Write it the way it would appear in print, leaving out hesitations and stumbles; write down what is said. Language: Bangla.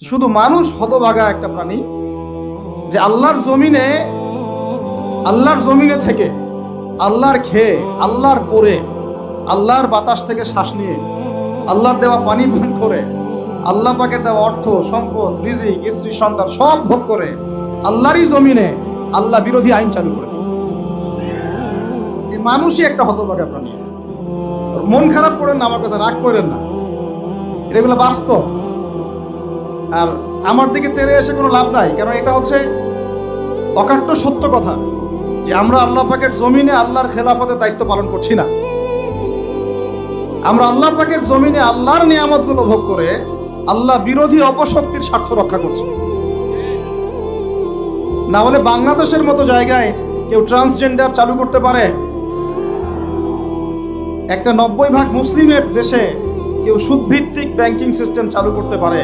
শুধু মানুষ হতভাগা একটা প্রাণী যে আল্লাহর জমিনে থেকে, আল্লাহর খেয়ে, আল্লাহর পরে, আল্লাহর বাতাস থেকে শ্বাস নিয়ে, আল্লাহর দেওয়া পানি পান করে, আল্লাহ পাকের দেওয়া অর্থ সম্পদ রিজিক স্ত্রী সন্তান সব ভোগ করে আল্লাহরই জমিনে আল্লাহ বিরোধী আইন চালু করে দিয়েছে। এই মানুষই একটা হতভাগা প্রাণী আছে। মন খারাপ করেন না, আমার কথা রাগ করেন না, এগুলো বাস্তব। আর আমার দিকে তেড়ে এসে কোনো লাভ নাই, কারণ এটা হচ্ছে অকাট্য সত্য কথা যে আমরা আল্লাহ পাকের জমিনে আল্লাহর খেলাফতের দায়িত্ব পালন করছি না। আমরা আল্লাহ পাকের জমিনে আল্লাহর নিয়ামতগুলো ভোগ করে আল্লাহ বিরোধী অপশক্তির স্বার্থ রক্ষা করছে। না হলে বাংলাদেশের মতো জায়গায় কেউ ট্রান্সজেন্ডার চালু করতে পারে? একটা 90% মুসলিমের দেশে কেউ সুদভিত্তিক ব্যাংকিং সিস্টেম চালু করতে পারে?